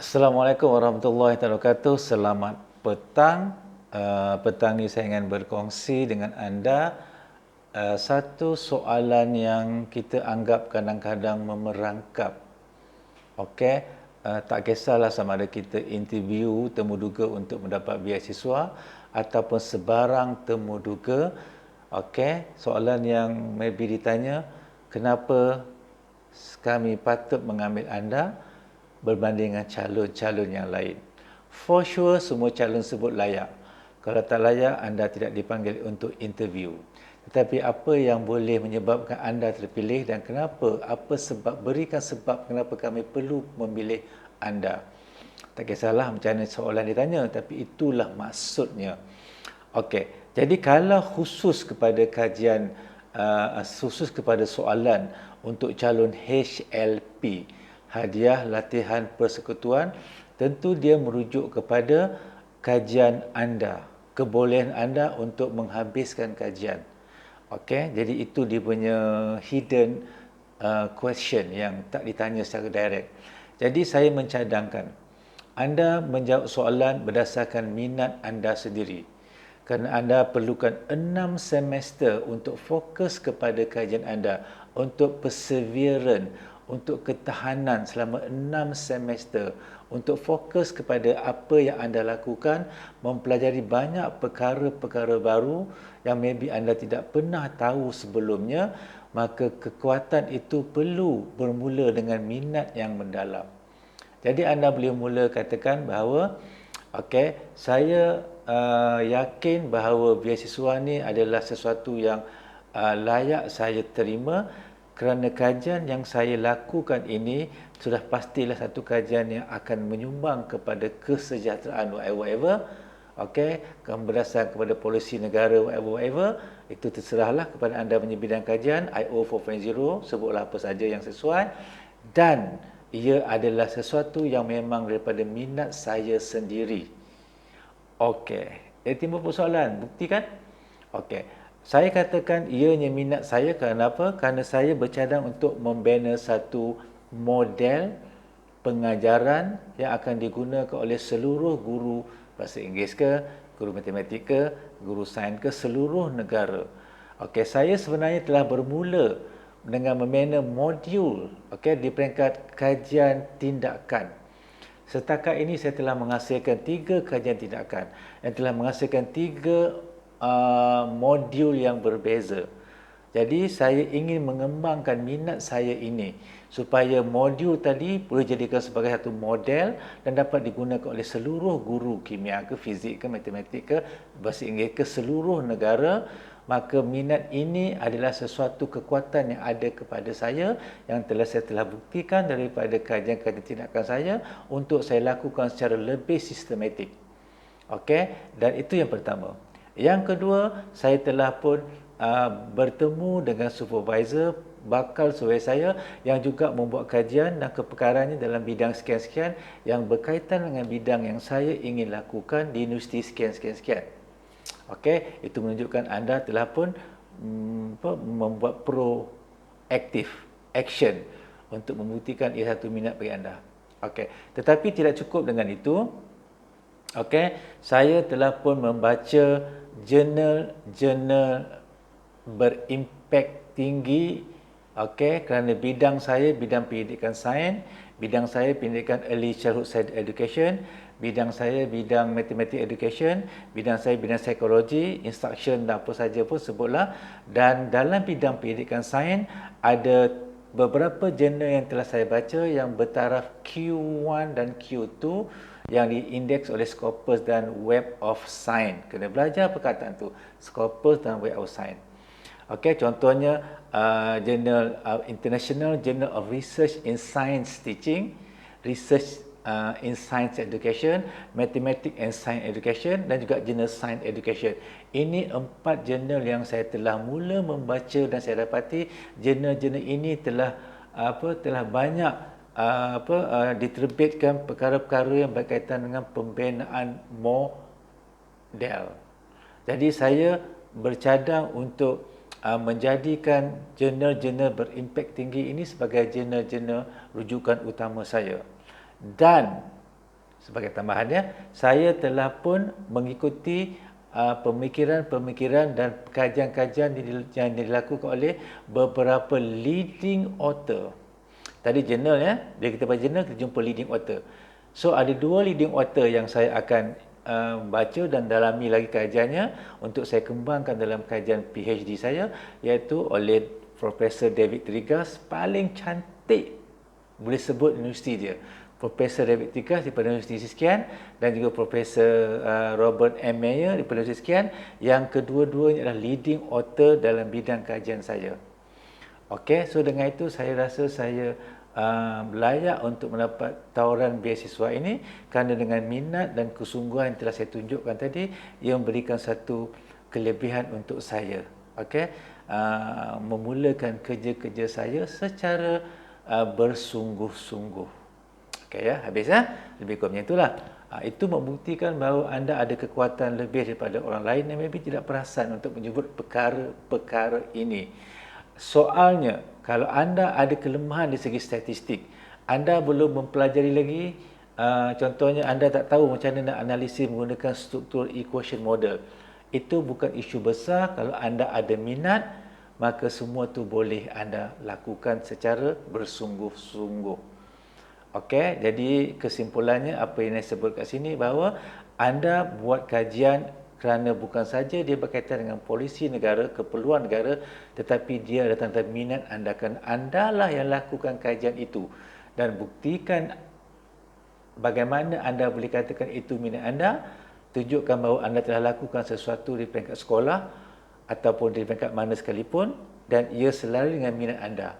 Assalamualaikum warahmatullahi wabarakatuh. Selamat petang. Petang ni saya ingin berkongsi dengan anda satu soalan yang kita anggap kadang-kadang memerangkap. Okey, tak kisahlah sama ada kita interview temuduga untuk mendapat beasiswa ataupun sebarang temuduga. Okey, soalan yang maybe ditanya, kenapa kami patut mengambil anda berbanding dengan calon-calon yang lain. For sure, semua calon sebut layak. Kalau tak layak, anda tidak dipanggil untuk interview. Tetapi apa yang boleh menyebabkan anda terpilih dan kenapa, apa sebab, berikan sebab kenapa kami perlu memilih anda. Tak kisahlah macam mana soalan ditanya, tapi itulah maksudnya. Okey, jadi kalau khusus kepada kajian, khusus kepada soalan untuk calon HLP, hadiah latihan persekutuan, tentu dia merujuk kepada kajian anda, kebolehan anda untuk menghabiskan kajian. Okey, jadi itu dia punya hidden question yang tak ditanya secara direct. Jadi saya mencadangkan anda menjawab soalan berdasarkan minat anda sendiri. Kerana anda perlukan 6 semester untuk fokus kepada kajian anda, untuk perseverance, untuk ketahanan selama 6 semester, untuk fokus kepada apa yang anda lakukan, mempelajari banyak perkara-perkara baru yang maybe anda tidak pernah tahu sebelumnya, maka kekuatan itu perlu bermula dengan minat yang mendalam. Jadi anda boleh mula katakan bahawa okey, saya yakin bahawa beasiswa ni adalah sesuatu yang layak saya terima kerana kajian yang saya lakukan ini sudah pastilah satu kajian yang akan menyumbang kepada kesejahteraan whatever. Okey, berdasarkan kepada polisi negara whatever, itu terserahlah kepada anda punya bidang kajian. IO 4.0, sebutlah apa saja yang sesuai, dan ia adalah sesuatu yang memang daripada minat saya sendiri. Okey, timbul persoalan, bukti kan? Okey, saya katakan ianya minat saya kerana apa? Kerana saya bercadang untuk membina satu model pengajaran yang akan digunakan oleh seluruh guru bahasa Inggeris ke, guru matematik ke, guru sains ke, seluruh negara. Okey, saya sebenarnya telah bermula dengan membina modul, okey, di peringkat kajian tindakan. Setakat ini saya telah menghasilkan 3 kajian tindakan yang telah menghasilkan 3 modul yang berbeza. Jadi saya ingin mengembangkan minat saya ini supaya modul tadi boleh jadikan sebagai satu model dan dapat digunakan oleh seluruh guru kimia ke, fizik ke, matematik ke, bahasa Inggeris ke, seluruh negara. Maka minat ini adalah sesuatu kekuatan yang ada kepada saya yang saya telah buktikan daripada kajian-kajian tindakan saya untuk saya lakukan secara lebih sistematik. Okey, dan itu yang pertama. Yang kedua, saya telah pun bertemu dengan supervisor bakal supervisor saya yang juga membuat kajian dan keperkaraannya dalam bidang sekian-sekian yang berkaitan dengan bidang yang saya ingin lakukan di universiti sekian-sekian-sekian. Okey, itu menunjukkan anda telah pun membuat proaktif action untuk membuktikan ia satu minat bagi anda. Okey, tetapi tidak cukup dengan itu. Okey, saya telah pun membaca jurnal-jurnal berimpak tinggi. Okey, kerana bidang saya bidang pendidikan sains, bidang saya pendidikan early childhood education, bidang saya bidang mathematics education, bidang saya bidang psikologi, instruction dan apa saja pun sebutlah. Dan dalam bidang pendidikan sains ada beberapa jurnal yang telah saya baca yang bertaraf Q1 dan Q2 yang diindeks oleh Scopus dan Web of Science. Kena belajar perkataan tu, Scopus dan Web of Science. Okey, contohnya Journal International Journal of Research in Science Teaching, Research in Science Education, Mathematics and Science Education, dan juga Journal Science Education. Ini 4 jurnal yang saya telah mula membaca dan saya dapati jurnal-jurnal ini telah telah banyak diterbitkan perkara-perkara yang berkaitan dengan pembinaan model. Jadi saya bercadang untuk menjadikan jurnal-jurnal berimpak tinggi ini sebagai jurnal-jurnal rujukan utama saya. Dan Sebagai tambahannya, saya telah pun mengikuti pemikiran-pemikiran dan kajian-kajian yang dilakukan oleh beberapa leading author. Tadi jurnal ya, bila kita baca jurnal kita jumpa leading author. So ada dua leading author yang saya akan baca dan dalami lagi kajiannya untuk saya kembangkan dalam kajian PhD saya, iaitu oleh Profesor David Trigas, paling cantik boleh sebut universiti dia. Profesor David Trigas daripada universiti sekian dan juga Profesor Robert M. Mayer daripada universiti sekian, yang kedua-duanya adalah leading author dalam bidang kajian saya. Okey, so dengan itu saya rasa saya layak untuk mendapat tawaran beasiswa ini kerana dengan minat dan kesungguhan yang telah saya tunjukkan tadi, ia memberikan satu kelebihan untuk saya. Okey, memulakan kerja-kerja saya secara bersungguh-sungguh. Okey ya, habis ya. Lebih kurang macam itulah. Itu membuktikan bahawa anda ada kekuatan lebih daripada orang lain yang maybe tidak perasan untuk menyebut perkara-perkara ini. Soalnya, kalau anda ada kelemahan di segi statistik, anda belum mempelajari lagi, contohnya anda tak tahu macam mana nak analisis menggunakan struktur equation model. Itu bukan isu besar. Kalau anda ada minat, maka semua tu boleh anda lakukan secara bersungguh-sungguh. Okey, jadi kesimpulannya apa yang saya sebut kat sini, bahawa anda buat kajian kerana bukan saja dia berkaitan dengan polisi negara, keperluan negara, tetapi dia ada tanda minat anda, kan anda lah yang lakukan kajian itu, dan buktikan bagaimana anda boleh katakan itu minat anda. Tunjukkan bahawa anda telah lakukan sesuatu di peringkat sekolah ataupun di peringkat mana sekalipun, dan ia selalu dengan minat anda.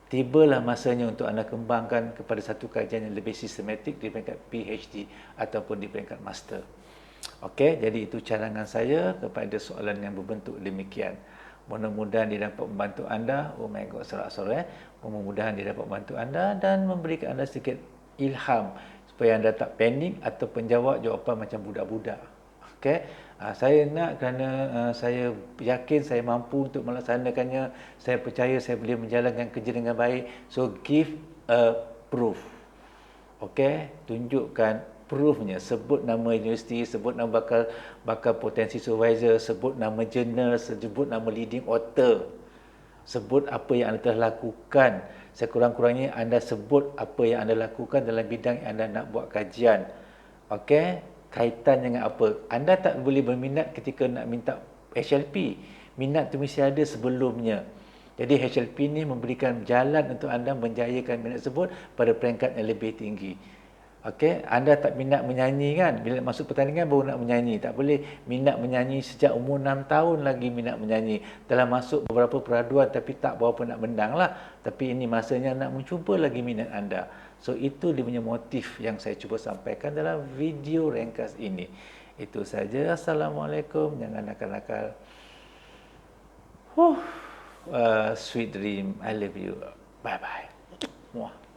Tibalah masanya untuk anda kembangkan kepada satu kajian yang lebih sistematik di peringkat PhD ataupun di peringkat master. Okey, jadi itu cadangan saya kepada soalan yang berbentuk demikian. Mudah-mudahan dia dapat membantu anda. Oh my God, sorak-sorak. Mudah-mudahan dia dapat membantu anda dan memberikan anda sedikit ilham supaya anda tak panik atau penjawab jawapan macam budak-budak. Okey, saya nak kerana saya yakin saya mampu untuk melaksanakannya. Saya percaya saya boleh menjalankan kerja dengan baik. So give a proof. Okey, tunjukkan proofnya. Sebut nama universiti, sebut nama bakal potensi supervisor, sebut nama jurnal, sebut nama leading author, sebut apa yang anda telah lakukan. Sekurang-kurangnya anda sebut apa yang anda lakukan dalam bidang yang anda nak buat kajian. Okey, kaitan dengan apa. Anda tak boleh berminat ketika nak minta HLP. Minat tu mesti ada sebelumnya. Jadi HLP ni memberikan jalan untuk anda menjayakan minat tersebut pada peringkat yang lebih tinggi. Okey, anda tak minat menyanyi kan? Bila masuk pertandingan baru nak menyanyi. Tak boleh minat menyanyi sejak umur 6 tahun lagi minat menyanyi. Telah masuk beberapa peraduan tapi tak berapa nak menang lah. Tapi ini masanya nak mencuba lagi minat anda. So itu dia punya motif yang saya cuba sampaikan dalam video ringkas ini. Itu saja. Assalamualaikum. Jangan nakal-nakal. Sweet dream. I love you. Bye-bye. Muah.